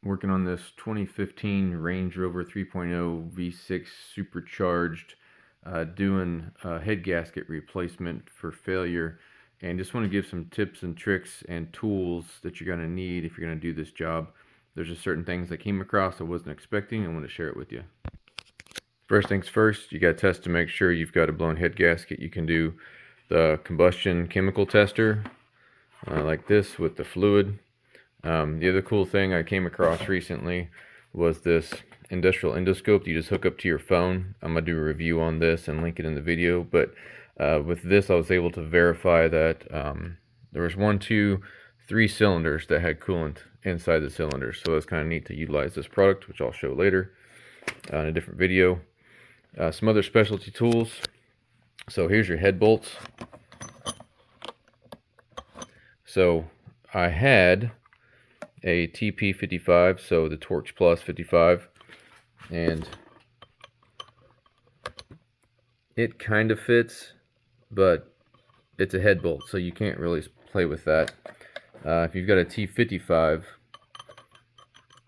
working on this 2015 Range Rover 3.0 V6 Supercharged, doing a head gasket replacement for failure, and just want to give some tips and tricks and tools that you're going to need if you're going to do this job. There's just certain things I came across I wasn't expecting. I want to share it with you. First things first, you got to test to make sure you've got a blown head gasket. You can do the combustion chemical tester like this with the fluid. The other cool thing I came across recently was this industrial endoscope you just hook up to your phone. I'm going to do a review on this and link it in the video, but with this I was able to verify that there was 1, 2, 3 cylinders that had coolant inside the cylinders, so it's kind of neat to utilize this product, which I'll show later in a different video. Some other specialty tools. So here's your head bolts. So I had a TP55, so the Torx Plus 55, and it kind of fits, but it's a head bolt, so you can't really play with that. If you've got a T55,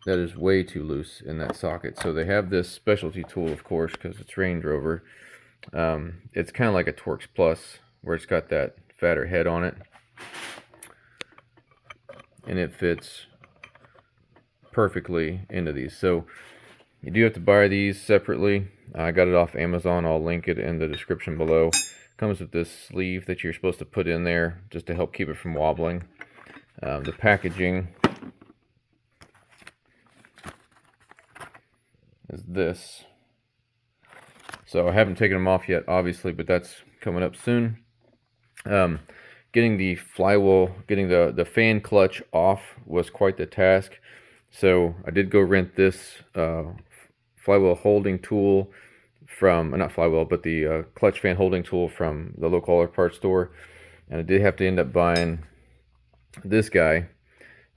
that is way too loose in that socket. So they have this specialty tool, of course, because it's Range Rover. It's kind of like a Torx Plus, where it's got that fatter head on it, and it fits perfectly into these. So you do have to buy these separately. I got it off Amazon. I'll link it in the description below. Comes with this sleeve that you're supposed to put in there just to help keep it from wobbling. The packaging is this. So I haven't taken them off yet, obviously, but that's coming up soon. Getting the flywheel, getting the fan clutch off was quite the task. So I did go rent this flywheel holding tool from, not flywheel, but the clutch fan holding tool from the local auto parts store. And I did have to end up buying this guy.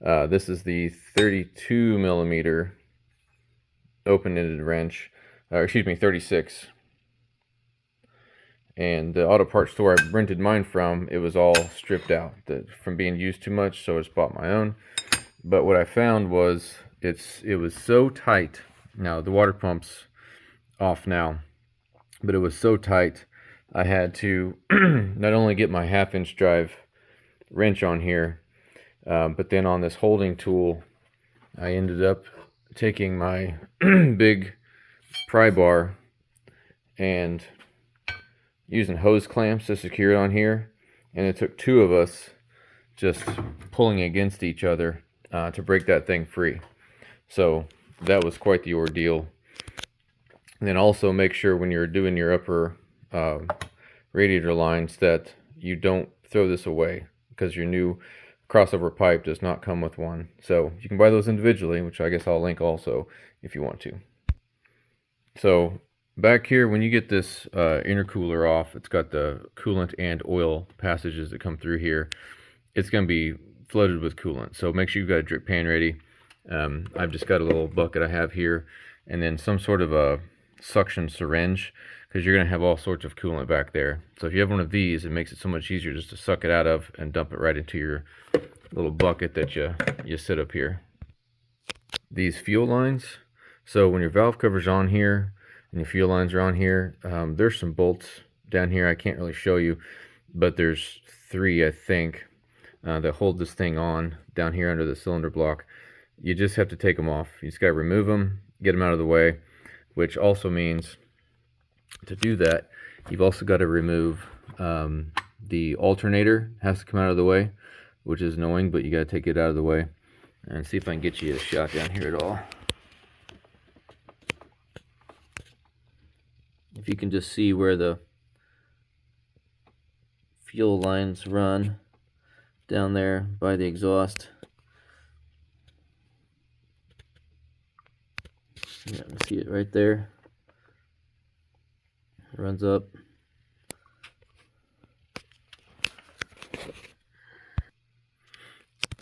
This is the 32 millimeter open-ended wrench, excuse me, 36. And the auto parts store I rented mine from, it was all stripped out from being used too much, so I just bought my own. But what I found was it was so tight. Now the water pump's off now, but it was so tight I had to not only get my 1/2-inch drive wrench on here, but then on this holding tool I ended up taking my big pry bar and using hose clamps to secure it on here, and it took 2 of us just pulling against each other to break that thing free. So that was quite the ordeal. And then also make sure when you're doing your upper radiator lines that you don't throw this away, because your new crossover pipe does not come with one. So you can buy those individually, which I guess I'll link also if you want to. So back here, when you get this intercooler off, it's got the coolant and oil passages that come through here. It's going to be flooded with coolant, so make sure you've got a drip pan ready. I've just got a little bucket I have here, and then some sort of a suction syringe, because you're going to have all sorts of coolant back there. So if you have one of these, it makes it so much easier just to suck it out of and dump it right into your little bucket that you sit up here. These fuel lines, so when your valve cover's on here and your fuel lines are on here, there's some bolts down here I can't really show you, but there's 3, I think, that hold this thing on down here under the cylinder block. You just have to take them off. You just got to remove them, get them out of the way, which also means to do that you've also got to remove the alternator. Has to come out of the way, which is annoying, but you got to take it out of the way. And see if I can get you a shot down here at all. If you can just see where the fuel lines run down there by the exhaust. Yeah, see it right there. It runs up.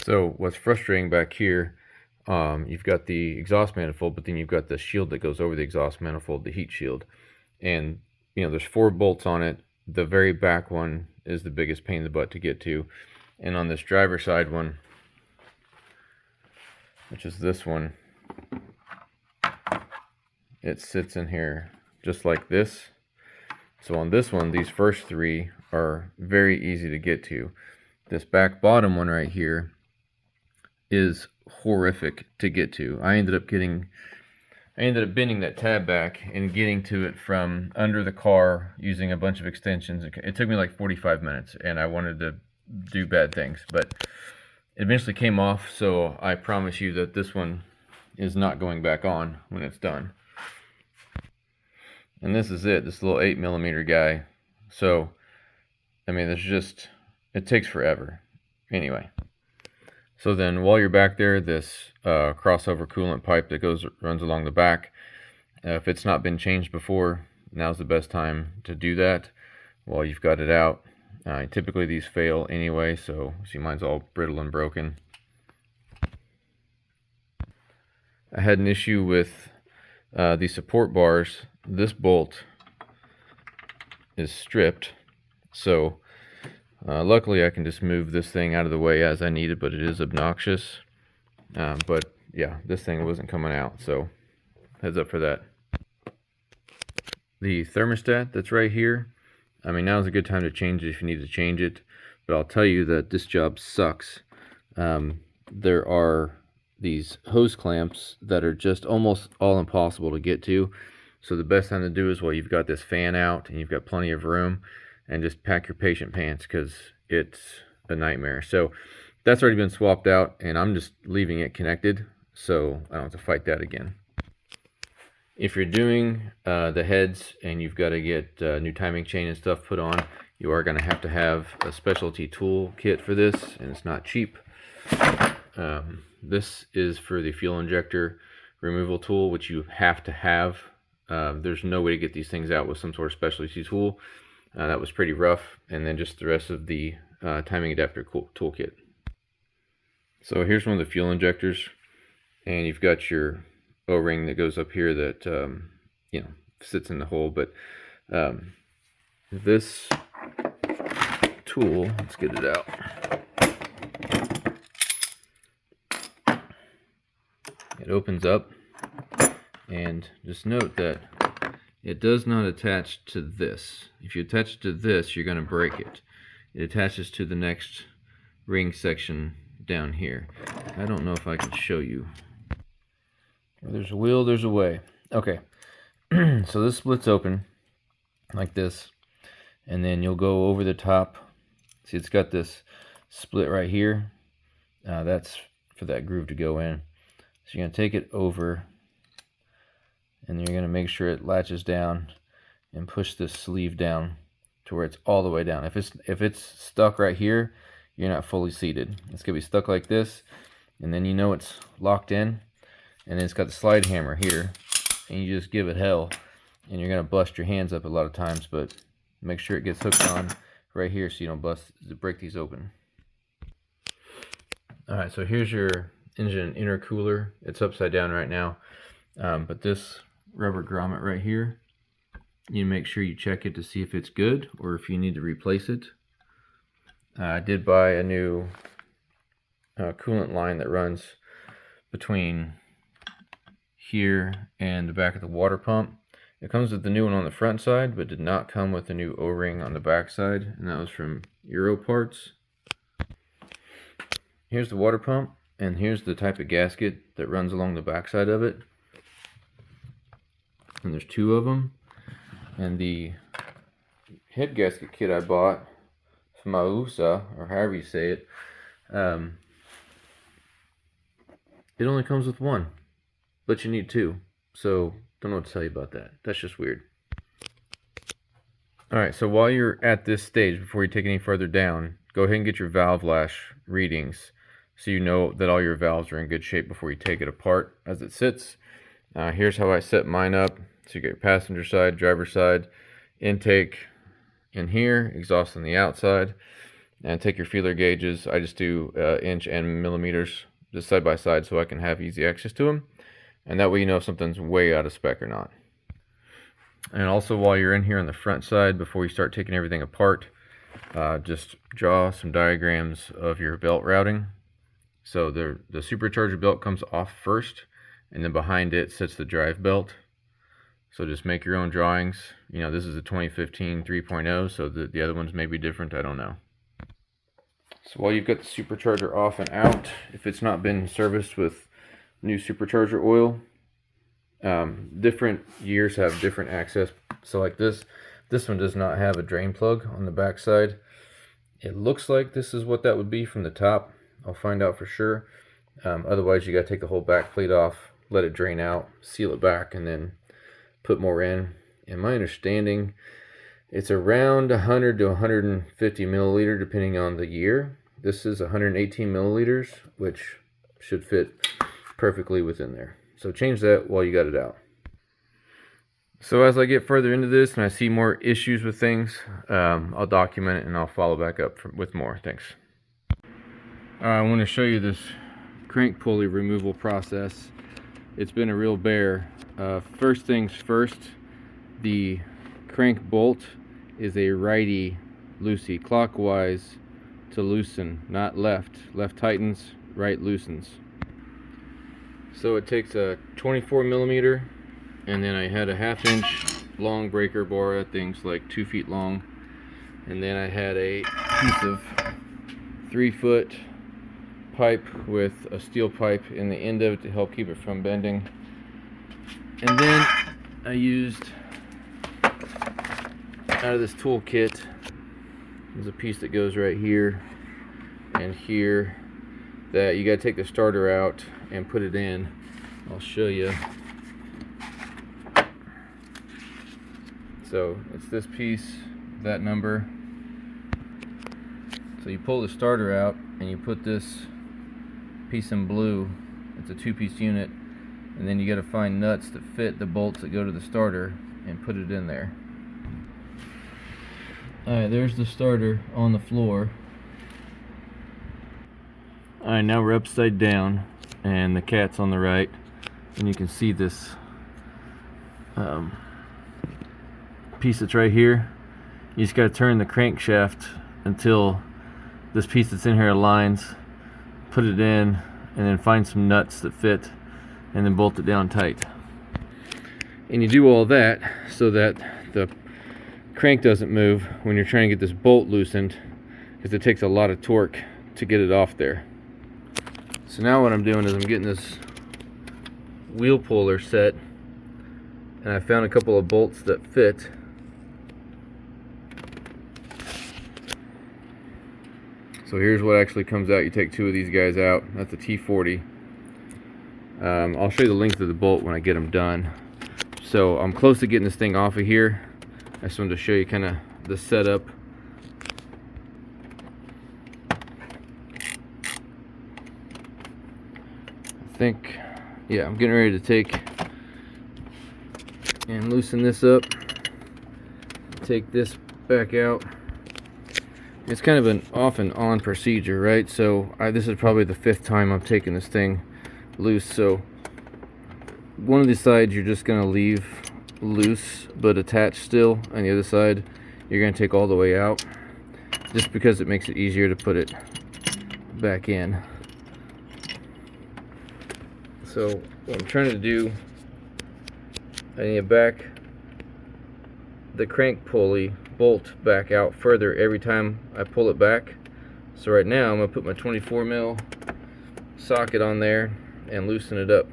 So what's frustrating back here, you've got the exhaust manifold, but then you've got the shield that goes over the exhaust manifold, the heat shield. And you know, there's 4 bolts on it. The very back one is the biggest pain in the butt to get to. And on this driver side one, which is this one, it sits in here just like this. So on this one, these first three are very easy to get to. This back bottom one right here is horrific to get to. I ended up bending that tab back and getting to it from under the car using a bunch of extensions. It took me like 45 minutes, and I wanted to do bad things, but it eventually came off, so I promise you that this one is not going back on when it's done. And this is it, this little 8mm guy. So, I mean, it takes forever. Anyway, so then while you're back there, this crossover coolant pipe that runs along the back, if it's not been changed before, now's the best time to do that while you've got it out. Typically these fail anyway, so see, mine's all brittle and broken. I had an issue with the support bars. This bolt is stripped, so luckily I can just move this thing out of the way as I need it, but it is obnoxious. But yeah, this thing wasn't coming out, so heads up for that. The thermostat that's right here, I mean, now's a good time to change it if you need to change it, but I'll tell you that this job sucks. There are these hose clamps that are just almost all impossible to get to. So the best time to do is while you've got this fan out and you've got plenty of room, and just pack your patient pants, because it's a nightmare. So that's already been swapped out, and I'm just leaving it connected so I don't have to fight that again. If you're doing the heads and you've got to get new timing chain and stuff put on, you are going to have a specialty tool kit for this, and it's not cheap. This is for the fuel injector removal tool, which you have to have. There's no way to get these things out with some sort of specialty tool. That was pretty rough. And then just the rest of the timing adapter toolkit. So here's one of the fuel injectors, and you've got your O-ring that goes up here that sits in the hole. But this tool, let's get it out. It opens up, and just note that it does not attach to this. If you attach it to this, you're going to break it. It attaches to the next ring section down here. I don't know if I can show you. Where there's a will, there's a way. Okay, so this splits open like this, and then you'll go over the top. See, it's got this split right here. That's for that groove to go in. So you're going to take it over, and then you're going to make sure it latches down and push this sleeve down to where it's all the way down. If it's stuck right here, you're not fully seated. It's going to be stuck like this, and then you know it's locked in. And then it's got the slide hammer here, and you just give it hell, and you're going to bust your hands up a lot of times, but make sure it gets hooked on right here so you don't break these open. Alright, so here's your engine intercooler. It's upside down right now, but this rubber grommet right here, you make sure you check it to see if it's good or if you need to replace it. I did buy a new coolant line that runs between here and the back of the water pump. It comes with the new one on the front side, but did not come with the new O-ring on the back side, and that was from Euro Parts. Here's the water pump, and here's the type of gasket that runs along the back side of it. And there's two of them. And the head gasket kit I bought from Mausa, or however you say it, it only comes with one, but you need two. So don't know what to tell you about that. That's just weird. Alright, so while you're at this stage, before you take any further down, go ahead and get your valve lash readings so you know that all your valves are in good shape before you take it apart as it sits. Here's how I set mine up. So you get your passenger side, driver side, intake in here, exhaust on the outside, and take your feeler gauges. I just do inch and millimeters just side by side so I can have easy access to them, and that way you know if something's way out of spec or not. And also, while you're in here on the front side, before you start taking everything apart, just draw some diagrams of your belt routing. So the supercharger belt comes off first, and then behind it sits the drive belt. So just make your own drawings. You know, this is a 2015 3.0, so the other ones may be different, I don't know. So while you've got the supercharger off and out, if it's not been serviced with new supercharger oil, different years have different access. So like this one does not have a drain plug on the back side. It looks like this is what that would be from the top. I'll find out for sure. Otherwise you got to take the whole back plate off, let it drain out, seal it back, and then put more in. In my understanding, it's around 100 to 150 milliliter depending on the year. This is 118 milliliters, which should fit perfectly within there. So change that while you got it out. So as I get further into this and I see more issues with things, I'll document it and I'll follow back up with more. Thanks. I want to show you this crank pulley removal process. It's been a real bear. First things first, the crank bolt is a righty loosey, clockwise to loosen, not left. Left tightens, right loosens. So it takes a 24 millimeter, and then I had a 1/2 inch long breaker bar. That thing's like 2 feet long, and then I had a piece of 3-foot pipe with a steel pipe in the end of it to help keep it from bending. And then I used, out of this toolkit, there's a piece that goes right here and here that you got to take the starter out and put it in. I'll show you. So it's this piece, that number. So you pull the starter out and you put this piece in blue. It's a 2-piece unit, and then you got to find nuts that fit the bolts that go to the starter and put it in there. Alright, there's the starter on the floor. Alright, now we're upside down and the cat's on the right, and you can see this piece that's right here. You just got to turn the crankshaft until this piece that's in here aligns, put it in, and then find some nuts that fit, and then bolt it down tight. And you do all that so that the crank doesn't move when you're trying to get this bolt loosened, because it takes a lot of torque to get it off there. So now what I'm doing is I'm getting this wheel puller set, and I found a couple of bolts that fit. So here's what actually comes out. You take 2 of these guys out. That's a T40. I'll show you the length of the bolt when I get them done. So I'm close to getting this thing off of here. I just wanted to show you kind of the setup. I think, yeah, I'm getting ready to take and loosen this up. Take this back out. It's kind of an off and on procedure, right? So this is probably the 5th time I'm taking this thing loose. So one of these sides you're just going to leave loose but attached still, and the other side you're going to take all the way out, just because it makes it easier to put it back in. So what I'm trying to do, I need to back the crank pulley bolt back out further every time I pull it back. So right now I'm going to put my 24 mil socket on there and loosen it up.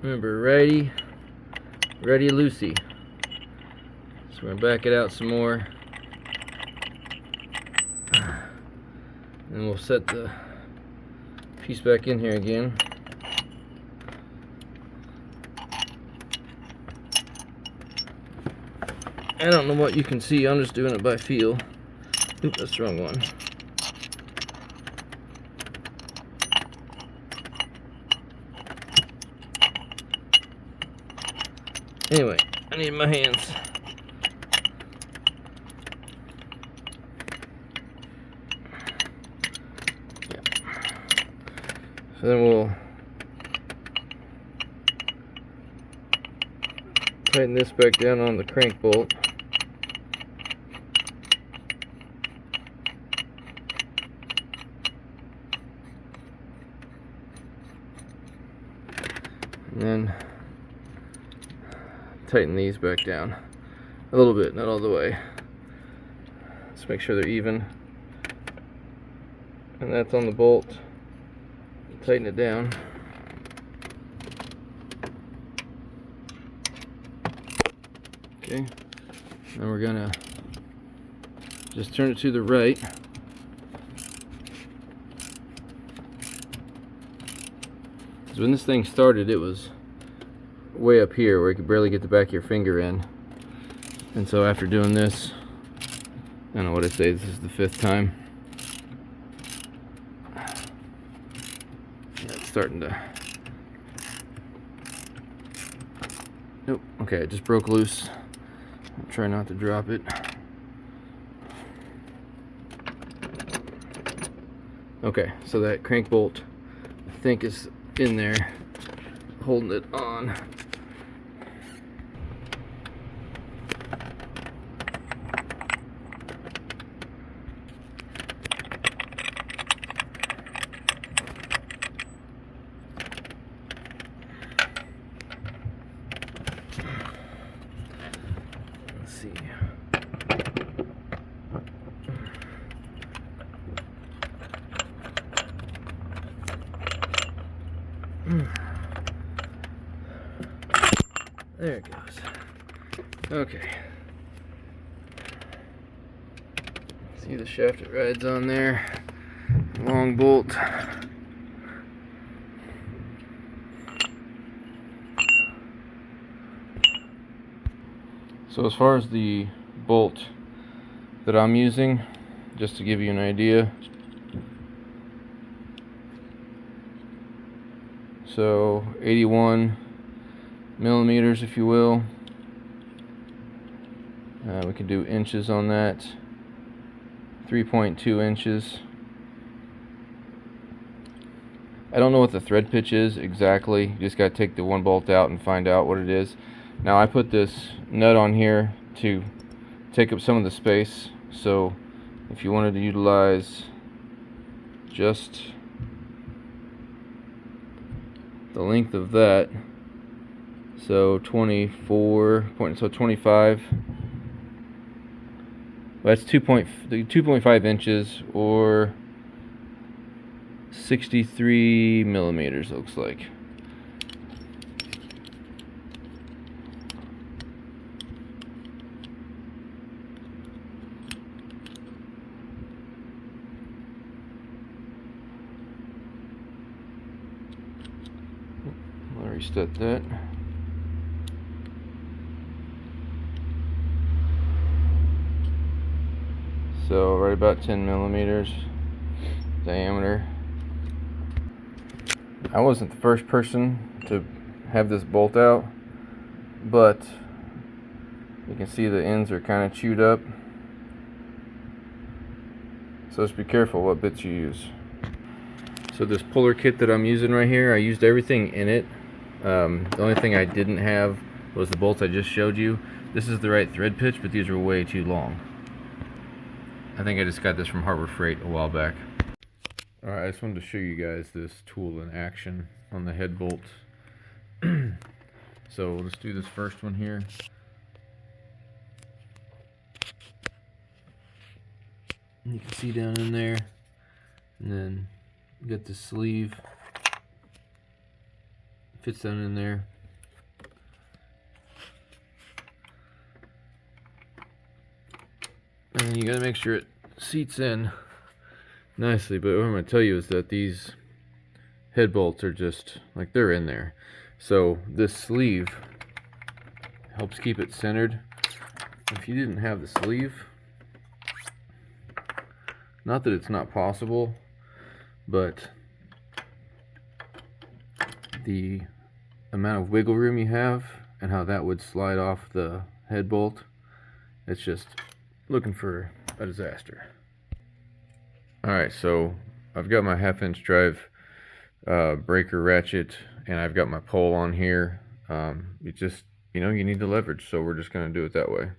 Remember, righty loosey. So we're going to back it out some more, and we'll set the piece back in here again. I don't know what you can see, I'm just doing it by feel. Oop, that's the wrong one. Anyway, I need my hands. So then we'll tighten this back down on the crank bolt. tighten these back down a little bit, not all the way. Let's make sure they're even. And that's on the bolt. Tighten it down. Okay, now we're gonna just turn it to the right. Because when this thing started, it was way up here where you could barely get the back of your finger in. And so after doing this, I don't know what I say, this is the 5th time. It's starting to... Nope, okay, it just broke loose. I'll try not to drop it. Okay, so that crank bolt, I think, is in there, holding it on. Let's see. There it goes. Okay. See the shaft it rides on there. Long bolt. So as far as the bolt that I'm using, just to give you an idea, so 81 millimeters, if you will. We can do inches on that. 3.2 inches. I don't know what the thread pitch is exactly. You just got to take the one bolt out and find out what it is. Now I put this nut on here to take up some of the space, so if you wanted to utilize just the length of that, so 25, that's 2.5 inches, or 63 millimeters, looks like. I'll reset that. So right about 10 millimeters diameter. I wasn't the first person to have this bolt out, but you can see the ends are kind of chewed up. So just be careful what bits you use. So this puller kit that I'm using right here, I used everything in it. The only thing I didn't have was the bolts I just showed you. This is the right thread pitch, but these are way too long. I think I just got this from Harbor Freight a while back. Alright, I just wanted to show you guys this tool in action on the head bolt. So let's do this first one here. You can see down in there, and then you got the sleeve, fits down in there. And then you gotta make sure it seats in nicely, but what I'm gonna tell you is that these head bolts are just, like, they're in there. So this sleeve helps keep it centered. If you didn't have the sleeve, not that it's not possible, but the amount of wiggle room you have and how that would slide off the head bolt, it's just looking for a disaster. Alright, so I've got my 1/2-inch drive breaker ratchet, and I've got my pole on here. It just, you need the leverage, so we're just going to do it that way.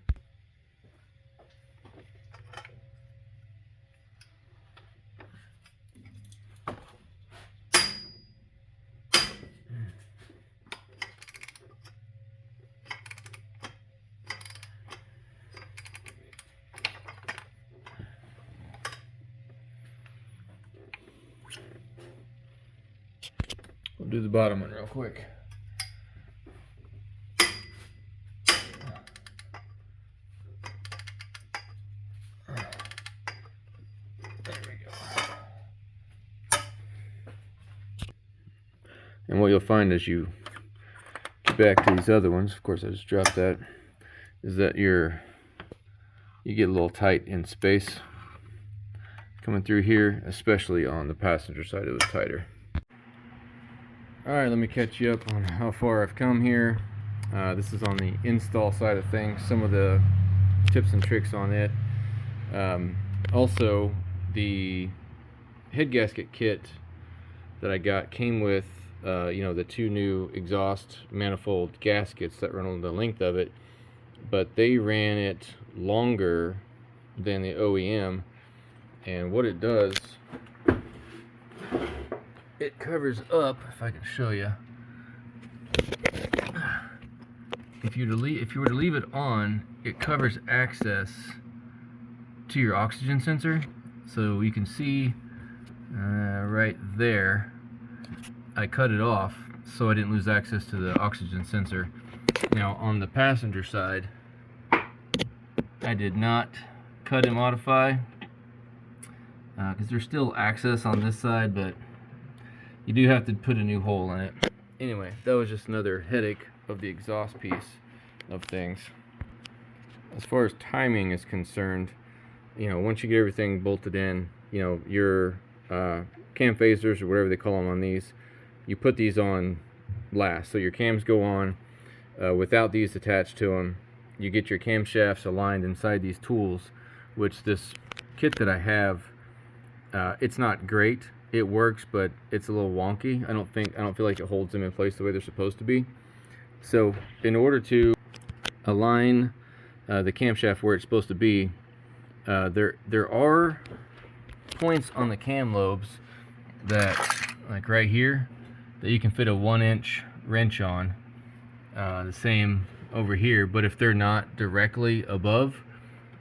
do the bottom one real quick. There we go. And what you'll find as you get back to these other ones, of course I just dropped that, is that you get a little tight in space coming through here, especially on the passenger side it was tighter. Alright, let me catch you up on how far I've come here. This is on the install side of things, some of the tips and tricks on it. Also, the head gasket kit that I got came with the 2 new exhaust manifold gaskets that run on the length of it, but they ran it longer than the OEM, and what it does, it covers up, if I can show you. If you were to leave it on, it covers access to your oxygen sensor. So you can see right there, I cut it off so I didn't lose access to the oxygen sensor. Now on the passenger side, I did not cut and modify because there's still access on this side, but you do have to put a new hole in it. Anyway, that was just another headache of the exhaust piece of things. As far as timing is concerned, once you get everything bolted in, your cam phasers or whatever they call them on these, you put these on last. So your cams go on without these attached to them. You get your camshafts aligned inside these tools, which this kit that I have, it's not great. It works, but it's a little wonky. I don't feel like it holds them in place the way they're supposed to be. So in order to align the camshaft where it's supposed to be, there are points on the cam lobes that, like right here, that you can fit a 1-inch wrench on. The same over here, but if they're not directly above,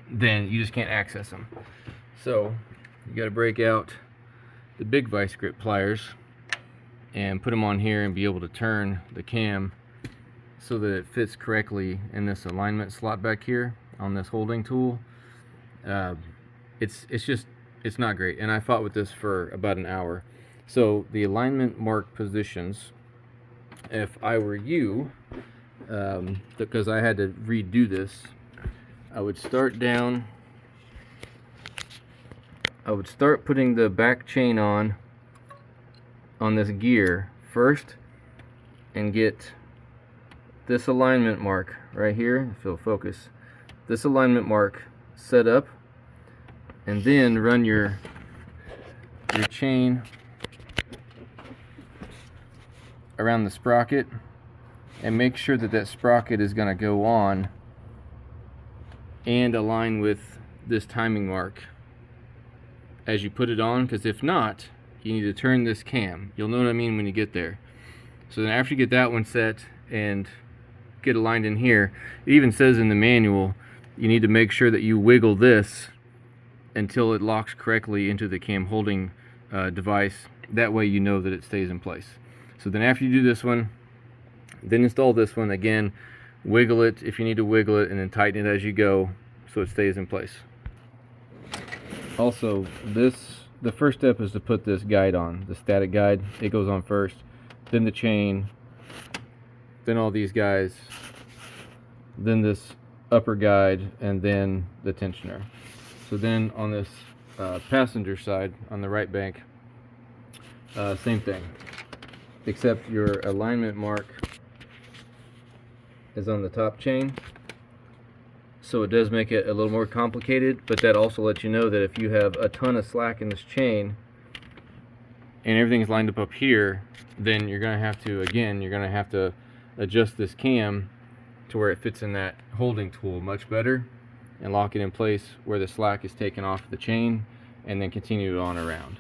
then you just can't access them. So you got to break out the big vice grip pliers and put them on here and be able to turn the cam so that it fits correctly in this alignment slot back here on this holding tool. It's not great, and I fought with this for about an hour. So the alignment mark positions, if I were you, because I had to redo this, I would start putting the back chain on this gear first and get this alignment mark right here, if it'll focus, this alignment mark set up, and then run your chain around the sprocket and make sure that that sprocket is going to go on and align with this timing mark as you put it on, because if not, you need to turn this cam. You'll know what I mean when you get there. So then after you get that one set and get aligned in here, it even says in the manual you need to make sure that you wiggle this until it locks correctly into the cam holding device. That way you know that it stays in place. So then after you do this one, then install this one again, wiggle it if you need to wiggle it, and then tighten it as you go so it stays in place. Also, the first step is to put this guide on, the static guide. It goes on first, then the chain, then all these guys, then this upper guide, and then the tensioner. So then on this passenger side, on the right bank, same thing, except your alignment mark is on the top chain. So it does make it a little more complicated, but that also lets you know that if you have a ton of slack in this chain and everything's lined up here, then you're going to have to adjust this cam to where it fits in that holding tool much better and lock it in place where the slack is taken off the chain, and then continue it on around.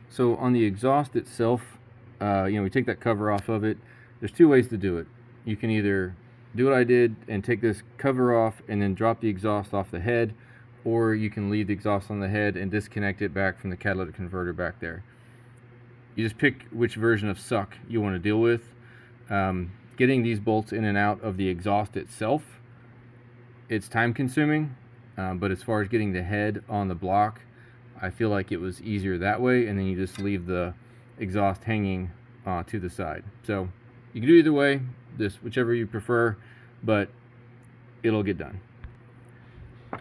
So on the exhaust itself, we take that cover off of it. There's 2 ways to do it. You can either do what I did and take this cover off and then drop the exhaust off the head, or you can leave the exhaust on the head and disconnect it back from the catalytic converter back there. you just pick which version of suck you want to deal with. Getting these bolts in and out of the exhaust itself, it's time consuming, but as far as getting the head on the block, I feel like it was easier that way, and then you just leave the exhaust hanging to the side. So you can do either way, whichever you prefer, but it'll get done.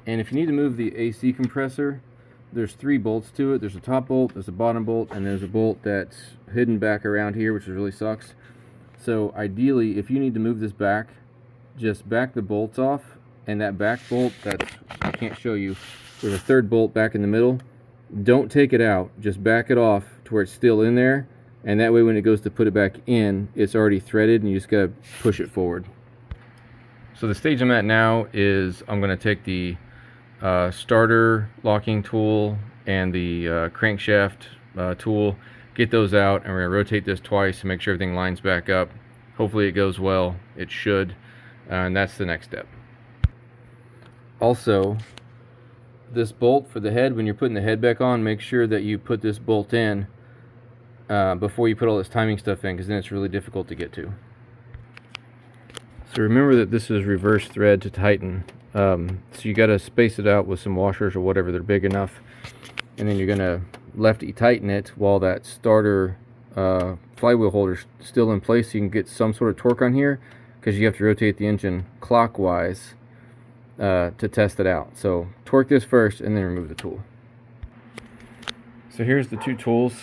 And if you need to move the AC compressor, there's 3 bolts to it. There's a top bolt, there's a bottom bolt, and there's a bolt that's hidden back around here, which really sucks. So ideally, if you need to move this back, just back the bolts off, and that back bolt, I can't show you, there's a 3rd bolt back in the middle. Don't take it out, just back it off to where it's still in there, and that way when it goes to put it back in, it's already threaded and you just gotta push it forward. So the stage I'm at now is I'm gonna take the starter locking tool and the crankshaft tool, get those out, and we're gonna rotate this twice to make sure everything lines back up. Hopefully it goes well. It should, and that's the next step. Also, this bolt for the head, when you're putting the head back on, make sure that you put this bolt in before you put all this timing stuff in, because then it's really difficult to get to. So remember that this is reverse thread to tighten. So you got to space it out with some washers or whatever, they're big enough, and then you're going to lefty tighten it while that starter flywheel holder's still in place, so you can get some sort of torque on here, because you have to rotate the engine clockwise to test it out. So torque this first and then remove the tool. So here's the 2 tools.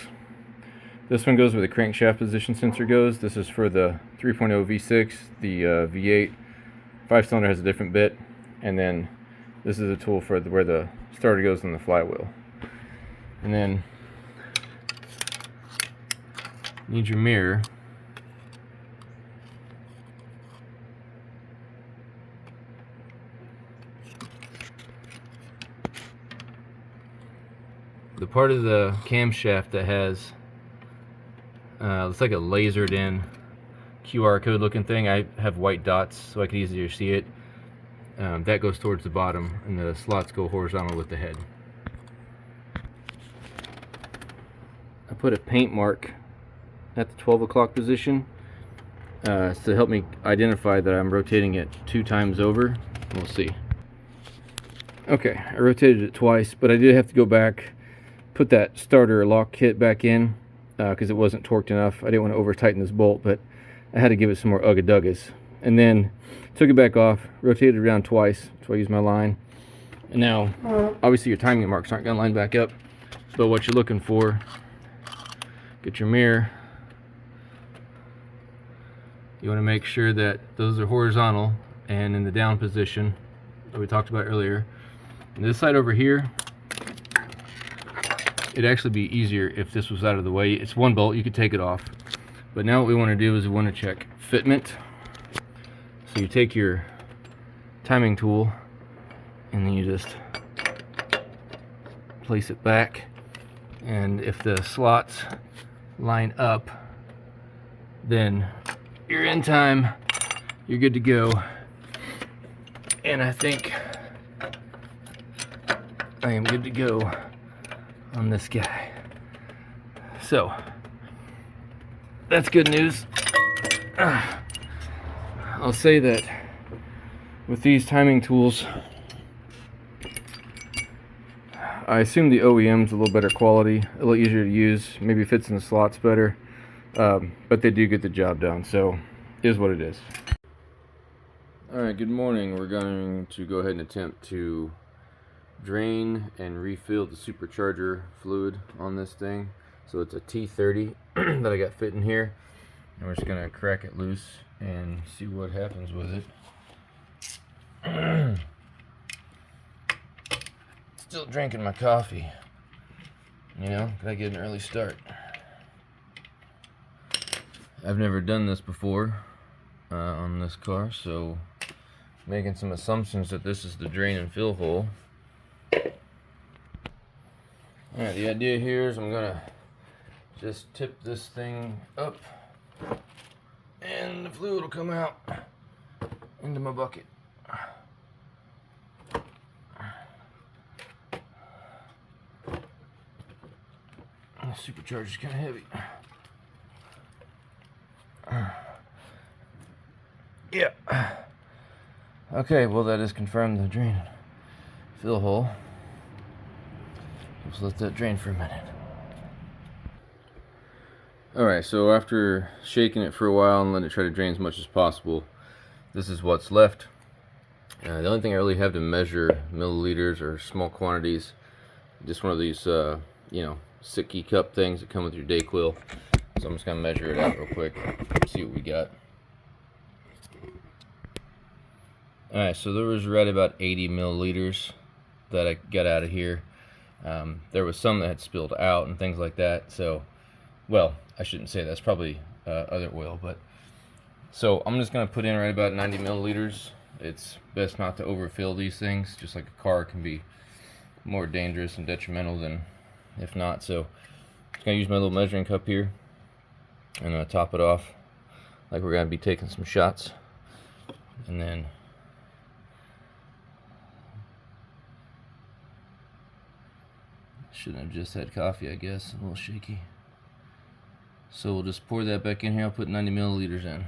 This one goes where the crankshaft position sensor goes. This is for the 3.0 V6. The V8 5-cylinder has a different bit, and then this is a tool for where the starter goes on the flywheel. And then you need your mirror. The part of the camshaft that has looks like a lasered in QR code looking thing. I have white dots so I can easier see it. That goes towards the bottom, and the slots go horizontal with the head. I put a paint mark at the 12 o'clock position to help me identify that I'm rotating it 2 times over. We'll see. Okay, I rotated it twice, but I did have to go back, put that starter lock kit back in because it wasn't torqued enough. I didn't want to over tighten this bolt, but I had to give it some more ugga-duggas. And then took it back off, rotated it around twice, so I used my line. And now, obviously your timing marks aren't going to line back up, but what you're looking for, get your mirror. You want to make sure that those are horizontal and in the down position that we talked about earlier. And this side over here, it'd actually be easier if this was out of the way. It's 1 bolt, you could take it off. But now what we want to do is we want to check fitment. So you take your timing tool and then you just place it back, and if the slots line up, then you're in time, you're good to go. And I think I am good to go on this guy. So that's good news. I'll say that with these timing tools, I assume the OEM's a little better quality, a little easier to use, maybe fits in the slots better, but they do get the job done, so it is what it is. Alright, good morning. We're going to go ahead and attempt to drain and refill the supercharger fluid on this thing. So it's a T30 that I got fit in here, and we're just going to crack it loose and see what happens with it. Still drinking my coffee, you know, gotta get an early start. I've never done this before on this car, so making some assumptions that this is the drain and fill hole. Alright, the idea here is I'm gonna just tip this thing up and the fluid will come out into my bucket. Supercharger's kind of heavy. Yeah. Okay, well that is confirmed the drain fill hole. Just let that drain for a minute. Alright, so after shaking it for a while and letting it try to drain as much as possible, this is what's left. The only thing I really have to measure milliliters or small quantities, just one of these, you know, sicky cup things that come with your Dayquil. So I'm just going to measure it out real quick, see what we got. Alright, so there was right about 80 milliliters that I got out of here. There was some that had spilled out and things like that, so, well, I shouldn't say that's probably other oil, but so I'm just going to put in right about 90 milliliters. It's best not to overfill these things, just like a car can be more dangerous and detrimental than if not. So I'm just going to use my little measuring cup here and top it off like we're going to be taking some shots, and then shouldn't have just had coffee, I guess. A little shaky. So we'll just pour that back in here. I'll put 90 milliliters in.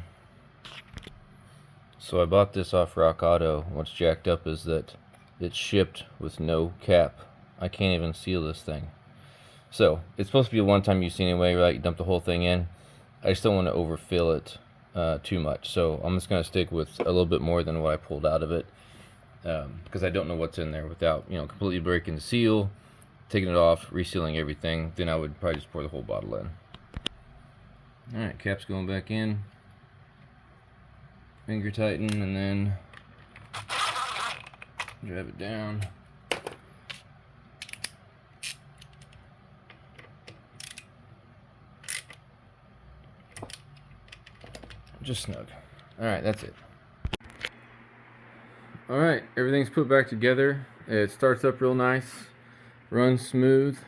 So I bought this off Rock Auto. What's jacked up is that it's shipped with no cap. I can't even seal this thing. So it's supposed to be a one-time use anyway, right? You dump the whole thing in. I just don't want to overfill it too much. So I'm just going to stick with a little bit more than what I pulled out of it, because I don't know what's in there without, you know, completely breaking the seal, taking it off, resealing everything. Then I would probably just pour the whole bottle in. Alright, cap's going back in. Finger tighten and then drive it down. Just snug. Alright, that's it. Alright, everything's put back together. It starts up real nice, runs smooth,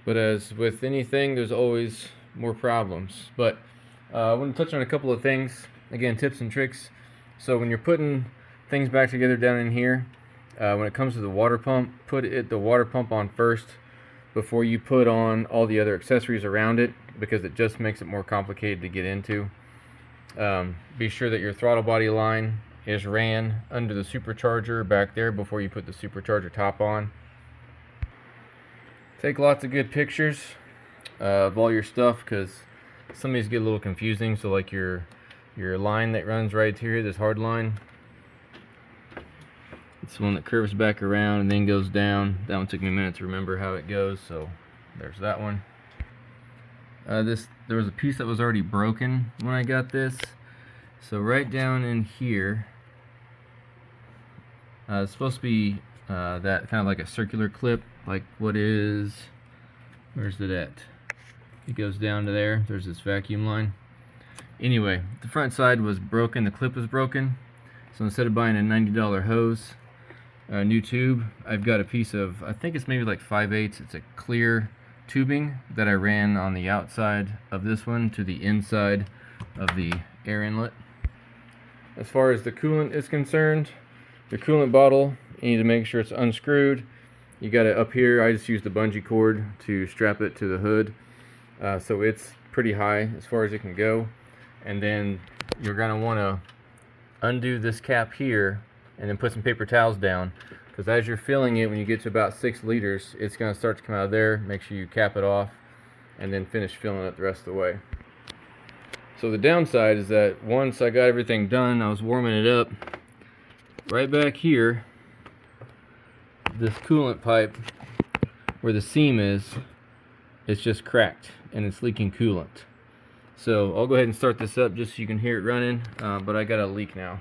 but as with anything, there's always more problems. But I want to touch on a couple of things. Again, tips and tricks. So when you're putting things back together down in here, when it comes to the water pump, put the water pump on first before you put on all the other accessories around it, because it just makes it more complicated to get into. Be sure that your throttle body line is ran under the supercharger back there before you put the supercharger top on. Take lots of good pictures of all your stuff, because some of these get a little confusing. So like your line that runs right here, this hard line, it's the one that curves back around and then goes down. That one took me a minute to remember how it goes, so there's that one. There was a piece that was already broken when I got this, so right down in here, it's supposed to be that kind of like a circular clip, like where's it at? It goes down to there. There's this vacuum line. Anyway, the front side was broken, the clip was broken, so instead of buying a $90 hose, new tube, I've got a piece of, I think it's maybe like 5/8, it's a clear tubing that I ran on the outside of this one to the inside of the air inlet. As far as the coolant is concerned, the coolant bottle, you need to make sure it's unscrewed. You got it up here. I just used the bungee cord to strap it to the hood, so it's pretty high as far as it can go. And then you're going to want to undo this cap here and then put some paper towels down, because as you're filling it, when you get to about 6 liters, it's going to start to come out of there. Make sure you cap it off and then finish filling it the rest of the way. So the downside is that once I got everything done, I was warming it up. Right back here, this coolant pipe where the seam is, it's just cracked and it's leaking coolant. So I'll go ahead and start this up just so you can hear it running, but I got a leak now.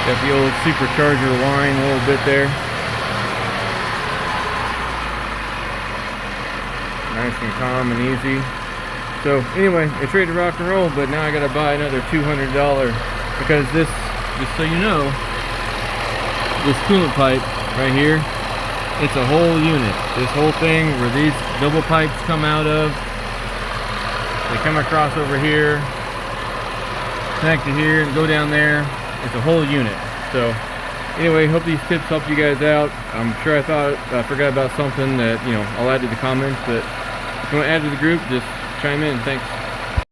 Got the old Supercharger line a little bit there. Nice and calm and easy. So anyway, it's ready to rock and roll, but now I gotta buy another $200, because this, just so you know, this coolant pipe right here, it's a whole unit. This whole thing where these double pipes come out of, they come across over here, connect to here and go down there. It's a whole unit. So anyway, hope these tips help you guys out. I'm sure I forgot about something that, you know, I'll add to the comments, but if you want to add to the group, just chime in. Thanks.